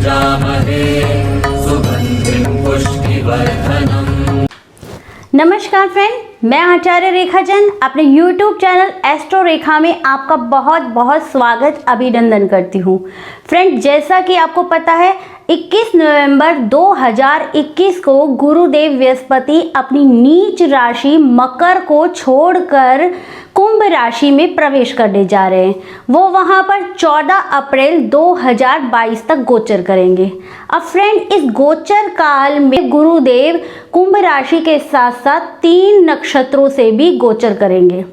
यजामहे सुगन्धिं पुष्टिवर्धनम्। नमस्कार फ्रेंड, मैं आचार्य रेखा चंद अपने YouTube चैनल एस्ट्रो रेखा में आपका बहुत बहुत स्वागत अभिनंदन करती हूँ। फ्रेंड, जैसा कि आपको पता है 21 नवंबर 2021 को गुरुदेव बृहस्पति अपनी नीच राशि मकर को छोड़कर कुंभ राशि में प्रवेश करने जा रहे हैं। वो वहाँ पर 14 अप्रैल 2022 तक गोचर करेंगे। अब फ्रेंड, इस गोचर काल में गुरुदेव कुंभ राशि के साथ साथ 3 नक्षत्रों से भी गोचर करेंगे।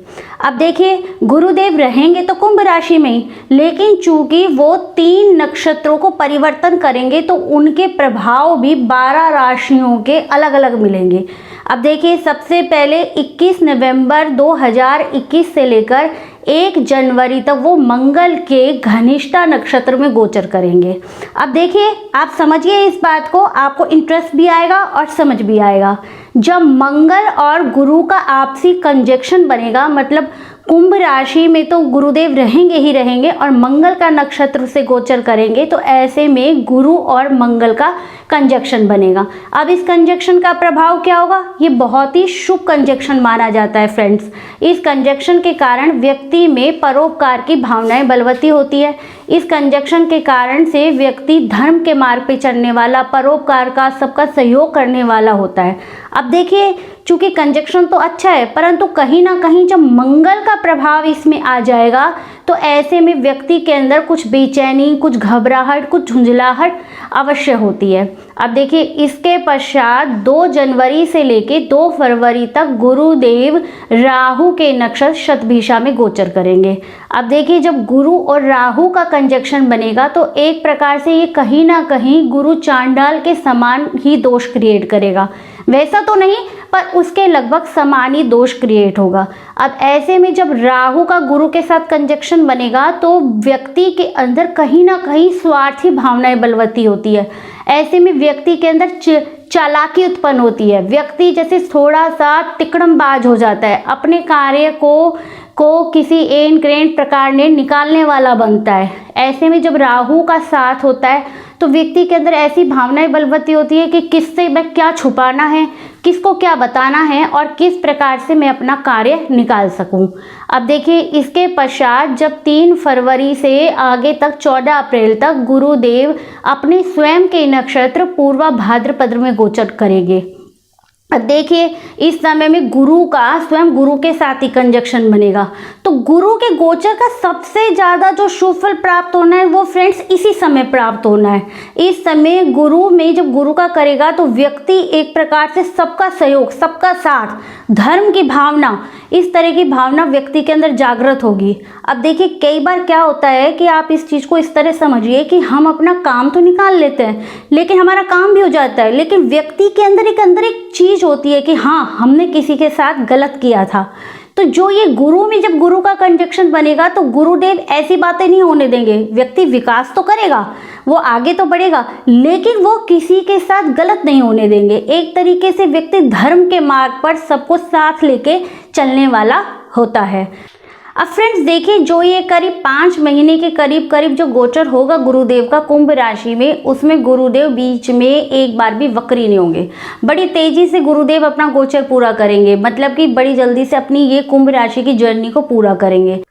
अब देखिए, गुरुदेव रहेंगे तो कुंभ राशि में ही, लेकिन चूंकि वो 3 नक्षत्रों को परिवर्तन करेंगे तो उनके प्रभाव भी 12 राशियों के अलग अलग मिलेंगे। अब देखिए, सबसे पहले 21 नवंबर 2021 से लेकर 1 जनवरी तक वो मंगल के घनिष्ठा नक्षत्र में गोचर करेंगे। अब देखिए, आप समझिए इस बात को, आपको इंटरेस्ट भी आएगा और समझ भी आएगा। जब मंगल और गुरु का आपसी कंजक्शन बनेगा, मतलब कुंभ राशि में तो गुरुदेव रहेंगे ही रहेंगे और मंगल का नक्षत्र से गोचर करेंगे, तो ऐसे में गुरु और मंगल का कंजक्शन बनेगा। अब इस कंजक्शन का प्रभाव क्या होगा? ये बहुत ही शुभ कंजक्शन माना जाता है फ्रेंड्स। इस कंजक्शन के कारण व्यक्ति में परोपकार की भावनाएं बलवती होती है। इस कंजक्शन के कारण से व्यक्ति धर्म के मार्ग पे चलने वाला, परोपकार का, सबका सहयोग करने वाला होता है। अब देखिए, चूंकि कंजक्शन तो अच्छा है, परंतु कहीं ना कहीं जब मंगल का प्रभाव इसमें आ जाएगा तो ऐसे में व्यक्ति के अंदर कुछ बेचैनी, कुछ घबराहट, कुछ झुंझलाहट अवश्य होती है। अब देखिए, इसके पश्चात 2 जनवरी से लेके 2 फरवरी तक गुरुदेव राहु के नक्षत्र शतभिषा में गोचर करेंगे। अब देखिए, जब गुरु और राहु का कंजक्शन बनेगा तो एक प्रकार से ये कहीं ना कहीं गुरु चांडाल के समान ही दोष क्रिएट करेगा। वैसा तो नहीं, पर उसके लगभग समान ही दोष क्रिएट होगा। अब ऐसे में जब राहु का गुरु के साथ कंजक्शन बनेगा तो व्यक्ति के अंदर कहीं ना कहीं स्वार्थी भावनाएं बलवती होती है। ऐसे में व्यक्ति के अंदर चालाकी उत्पन्न होती है। व्यक्ति जैसे थोड़ा सा तिकड़मबाज हो जाता है, अपने कार्य को किसी एन क्रेन प्रकार ने निकालने वाला बनता है। ऐसे में जब राहु का साथ होता है तो व्यक्ति के अंदर ऐसी भावनाएं बलवती होती है कि किससे मैं क्या छुपाना है, किसको क्या बताना है और किस प्रकार से मैं अपना कार्य निकाल सकूं। अब देखिए, इसके पश्चात जब 3 फरवरी से आगे तक 14 अप्रैल तक गुरुदेव अपने स्वयं के नक्षत्र पूर्वा भाद्रपद में गोचर करेंगे। अब देखिए, इस समय में गुरु का स्वयं गुरु के साथ ही कंजक्शन बनेगा, तो गुरु के गोचर का सबसे ज़्यादा जो शुभ फल प्राप्त होना है वो फ्रेंड्स इसी समय प्राप्त होना है। इस समय गुरु में जब गुरु का करेगा तो व्यक्ति एक प्रकार से सबका सहयोग, सबका साथ, धर्म की भावना, इस तरह की भावना व्यक्ति के अंदर जागृत होगी। अब देखिए, कई बार क्या होता है कि आप इस चीज़ को इस तरह समझिए कि हम अपना काम तो निकाल लेते हैं, लेकिन हमारा काम भी हो जाता है, लेकिन व्यक्ति के अंदर एक चीज़ होती है कि हाँ, हमने किसी के साथ गलत किया था। तो जो ये गुरु में जब गुरु का कंजक्शन बनेगा तो गुरुदेव ऐसी बातें नहीं होने देंगे। व्यक्ति विकास तो करेगा, वो आगे तो बढ़ेगा, लेकिन वो किसी के साथ गलत नहीं होने देंगे। एक तरीके से व्यक्ति धर्म के मार्ग पर सबको साथ लेके चलने वाला होता है। अब फ्रेंड्स देखिए, जो ये करीब 5 महीने के करीब जो गोचर होगा गुरुदेव का कुंभ राशि में, उसमें गुरुदेव बीच में एक बार भी वक्री नहीं होंगे। बड़ी तेजी से गुरुदेव अपना गोचर पूरा करेंगे, मतलब कि बड़ी जल्दी से अपनी ये कुंभ राशि की जर्नी को पूरा करेंगे।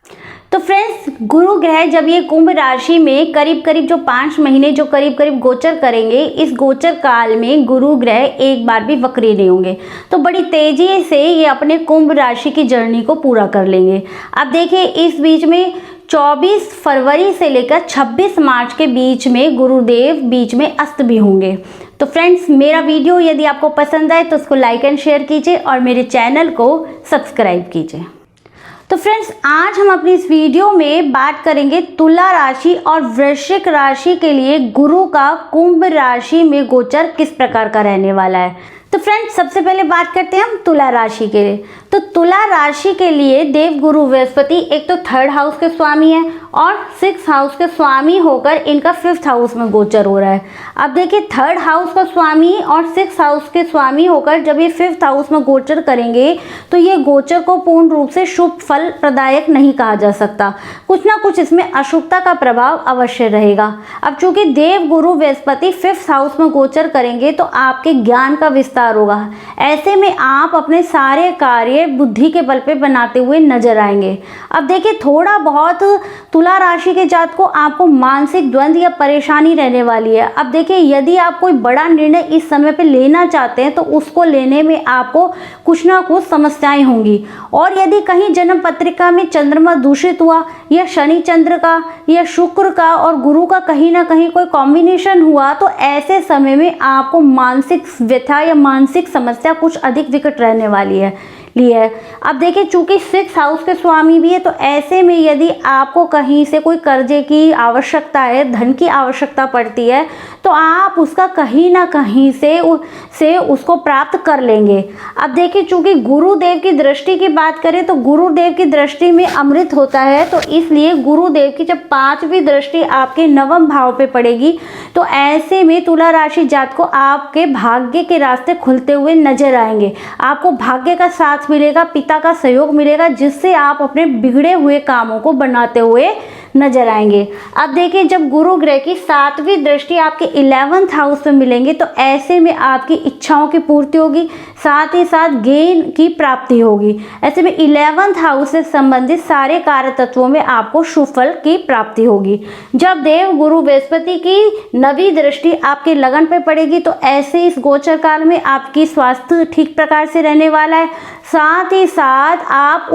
तो फ्रेंड्स, गुरु ग्रह जब ये कुंभ राशि में करीब जो 5 महीने जो करीब गोचर करेंगे, इस गोचर काल में गुरु ग्रह एक बार भी वक्री नहीं होंगे, तो बड़ी तेजी से ये अपने कुंभ राशि की जर्नी को पूरा कर लेंगे। अब देखिए, इस बीच में 24 फरवरी से लेकर 26 मार्च के बीच में गुरुदेव बीच में अस्त भी होंगे। तो फ्रेंड्स, मेरा वीडियो यदि आपको पसंद आए तो उसको लाइक एंड शेयर कीजिए और मेरे चैनल को सब्सक्राइब कीजिए। तो फ्रेंड्स, आज हम अपनी इस वीडियो में बात करेंगे तुला राशि और वृश्चिक राशि के लिए गुरु का कुंभ राशि में गोचर किस प्रकार का रहने वाला है। तो फ्रेंड्स सबसे पहले बात करते हैं हम तुला राशि के लिए। तो तुला राशि के लिए देव गुरु बृहस्पति एक तो 3rd हाउस के स्वामी है और 6th हाउस के स्वामी होकर इनका 5th हाउस में गोचर हो रहा है। अब देखिए 3rd हाउस का स्वामी और 6th हाउस के स्वामी होकर जब ये 5th हाउस में गोचर करेंगे तो ये गोचर को पूर्ण रूप से शुभ फल प्रदायक नहीं कहा जा सकता, कुछ ना कुछ इसमें अशुभता का प्रभाव अवश्य रहेगा। अब चूंकि देव गुरु बृहस्पति 5th हाउस में गोचर करेंगे तो आपके ज्ञान का विस्तार होगा। ऐसे में आप अपने सारे कार्य बुद्धि के बल पे बनाते हुए नजर आएंगे। अब देखिए थोड़ा बहुत तुला राशि के जात को आपको मानसिक द्वंद्व या परेशानी रहने वाली है। अब देखिए यदि आप कोई बड़ा निर्णय इस समय पे लेना चाहते हैं तो उसको लेने में आपको कुछ ना कुछ समस्याएं होंगी। और यदि कहीं जन्म पत्रिका में चंद्रमा दूषित हुआ या शनि चंद्र का या शुक्र का और गुरु का कहीं ना कहीं कोई कॉम्बिनेशन हुआ तो ऐसे समय में आपको मानसिक व्यथा या मानसिक समस्या कुछ अधिक विकट रहने वाली है। अब देखिए चूंकि 6th हाउस के स्वामी भी है तो ऐसे में यदि आपको कहीं से कोई कर्जे की आवश्यकता है, धन की आवश्यकता पड़ती है तो आप उसका कहीं ना कहीं से उसको प्राप्त कर लेंगे। अब देखिए चूंकि गुरुदेव की दृष्टि की बात करें तो गुरुदेव की दृष्टि में अमृत होता है, तो इसलिए गुरुदेव की जब 5वीं दृष्टि आपके 9वें भाव पे पड़ेगी तो ऐसे में तुला राशि जात को आपके भाग्य के रास्ते खुलते हुए नजर आएंगे। आपको भाग्य का साथ मिलेगा, पिता का सहयोग मिलेगा, जिससे आप अपने बिगड़े हुए कामों को बनाते हुए नजर आएंगे। अब देखिए जब गुरु ग्रह की 7वीं दृष्टि आपके 11th हाउस में मिलेंगे तो ऐसे में आपकी इच्छाओं की पूर्ति होगी, साथ ही साथ ज्ञान की प्राप्ति होगी। ऐसे में 11th हाउस से संबंधित सारे कार्य तत्वों में आपको शुभ फल की प्राप्ति होगी। जब देव गुरु बृहस्पति की 9वीं दृष्टि आपके लगन पे पड़ेगी तो ऐसे इस गोचर काल में आपकी स्वास्थ्य ठीक प्रकार से रहने वाला है, साथ ही साथ आप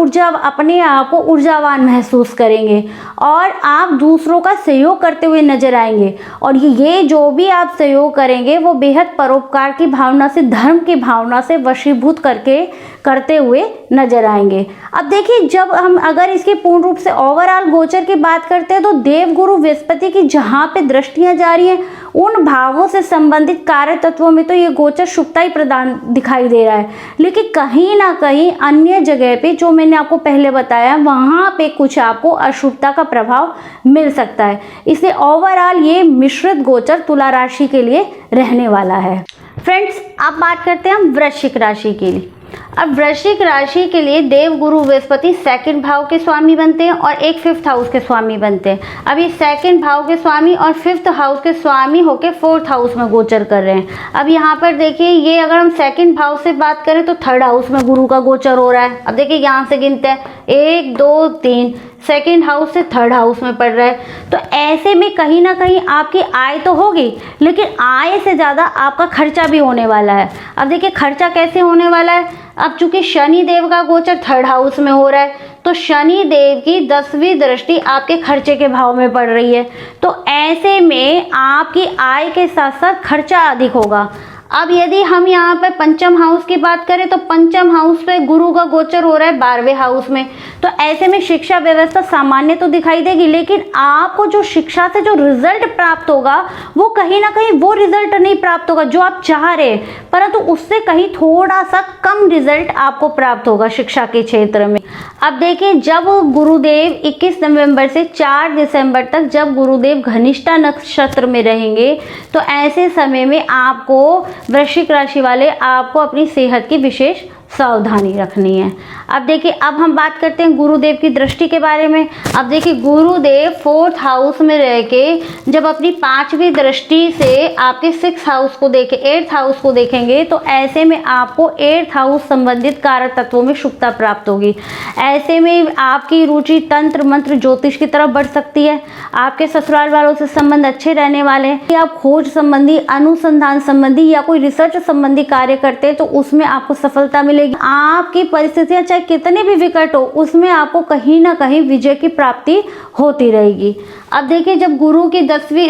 अपने आप को ऊर्जावान महसूस करेंगे और आप दूसरों का सहयोग करते हुए नजर आएंगे। और ये जो भी आप सहयोग करेंगे वो बेहद परोपकार की भावना से, धर्म की भावना से वशीभूत करते हुए नजर आएंगे। अब देखिए जब हम अगर इसके पूर्ण रूप से ओवरऑल गोचर की बात करते हैं तो देव गुरु बृहस्पति की जहाँ पे दृष्टियां जा रही हैं उन भावों से संबंधित कार्य तत्वों में तो ये गोचर शुभता ही प्रदान दिखाई दे रहा है, लेकिन कहीं ना कहीं अन्य जगह पे जो मैंने आपको पहले बताया वहाँ पे कुछ आपको अशुभता का प्रभाव मिल सकता है। इसलिए ओवरऑल ये मिश्रित गोचर तुला राशि के लिए रहने वाला है। फ्रेंड्स अब बात करते हैं हम वृश्चिक राशि के लिए। अब वृश्चिक राशि के लिए देव गुरु बृहस्पति 2nd भाव के स्वामी बनते हैं और एक 5th हाउस के स्वामी बनते हैं। अब ये 2nd भाव के स्वामी और 5th हाउस के स्वामी होकर 4th हाउस में गोचर कर रहे हैं। अब यहाँ पर देखिए ये अगर हम 2nd भाव से बात करें तो 3rd हाउस में गुरु का गोचर हो रहा है। अब देखिए यहाँ से गिनते हैं 1 2 3, 2nd हाउस से 3rd हाउस में पड़ रहा है। तो ऐसे में कहीं ना कहीं आपकी आय तो होगी लेकिन आय से ज़्यादा आपका खर्चा भी होने वाला है। अब देखिए खर्चा कैसे होने वाला है। अब चूंकि शनि देव का गोचर 3rd हाउस में हो रहा है तो शनि देव की 10वीं दृष्टि आपके खर्चे के भाव में पड़ रही है, तो ऐसे में आपकी आय के साथ साथ खर्चा अधिक होगा। अब यदि हम यहाँ पे 5म हाउस की बात करें तो 5म हाउस पे गुरु का गोचर हो रहा है 12वें हाउस में, तो ऐसे में शिक्षा व्यवस्था सामान्य तो दिखाई देगी लेकिन आपको जो शिक्षा से जो रिजल्ट प्राप्त होगा वो कहीं ना कहीं वो रिजल्ट नहीं प्राप्त होगा जो आप चाह रहे हैं, परंतु उससे कहीं थोड़ा सा कम रिजल्ट आपको प्राप्त होगा शिक्षा के क्षेत्र में। अब देखिए जब गुरुदेव 21 नवंबर से 4 दिसंबर तक जब गुरुदेव घनिष्ठा नक्षत्र में रहेंगे तो ऐसे समय में आपको वृश्चिक राशि वाले आपको अपनी सेहत की विशेष सावधानी रखनी है। अब देखिए अब हम बात करते हैं गुरुदेव की दृष्टि के बारे में। अब देखिए गुरुदेव 4th हाउस में रह के जब अपनी 5वीं दृष्टि से आपके 6th हाउस को 8th हाउस को देखेंगे तो ऐसे में आपको 8th हाउस संबंधित कारक तत्वों में शुभता प्राप्त होगी। ऐसे में आपकी रुचि तंत्र मंत्र ज्योतिष की तरफ बढ़ सकती है। आपके ससुराल वालों से संबंध अच्छे रहने वाले हैं। आप खोज संबंधी, अनुसंधान संबंधी या कोई रिसर्च संबंधी कार्य करते हैं तो उसमें आपको सफलता मिलेगी। आपकी परिस्थितियां चाहे कितनी भी विकट हो उसमें आपको कहीं ना कहीं विजय की प्राप्ति होती रहेगी। अब देखिए जब गुरु की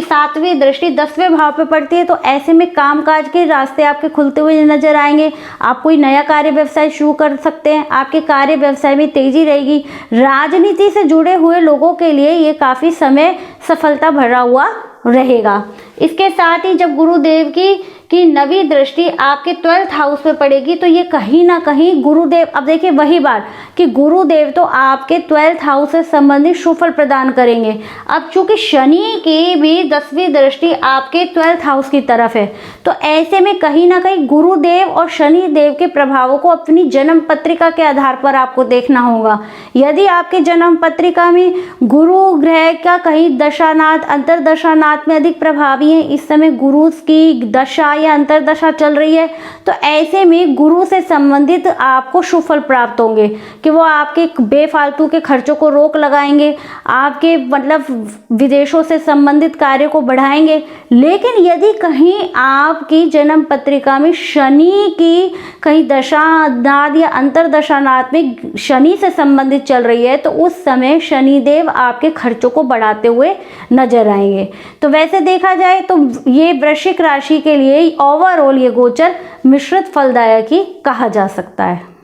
7वीं दृष्टि 10वें भाव पे पड़ती है तो ऐसे में कामकाज के रास्ते आपके खुलते हुए नजर आएंगे। आप कोई नया कार्य व्यवसाय शुरू कर सकते हैं। आपके कार्य व्यवसाय में तेजी रहेगी। राजनीति से जुड़े हुए लोगों के लिए ये काफी समय सफलता भरा हुआ रहेगा। इसके साथ ही जब गुरुदेव की कि नवी दृष्टि आपके 12th हाउस पे पड़ेगी, तो ये कहीं ना कहीं गुरुदेव, अब देखिए वही बात कि गुरुदेव तो आपके 12th हाउस से संबंधित शुभ फल प्रदान करेंगे। अब चूंकि शनि की भी 10वीं दृष्टि आपके 12th हाउस की तरफ है, तो ऐसे में कहीं ना कहीं गुरुदेव और शनि देव के प्रभावों को अपनी जन्म पत्रिका के आधार पर आपको देखना होगा। यदि आपके जन्म पत्रिका में गुरु ग्रह का कहीं दशानाथ अंतरदशानाथ में अधिक प्रभावी है, इस समय गुरु की दशा या अंतरदशा चल रही है, तो ऐसे में गुरु से संबंधित आपको शुभ फल प्राप्त होंगे कि वो आपके बेफालतू के खर्चों को रोक लगाएंगे, आपके मतलब विदेशों से संबंधित कार्य को बढ़ाएंगे। लेकिन यदि कहीं आपकी जन्म पत्रिका में शनि की कहीं दशानाथ या अंतरदशानाथ में शनि से संबंधित चल रही है, तो उस समय शनिदेव आपके खर्चों को बढ़ाते हुए नजर आएंगे। तो वैसे देखा जाए तो ये वृश्चिक राशि के लिए ओवरऑल ये गोचर मिश्रित फलदायक ही कहा जा सकता है।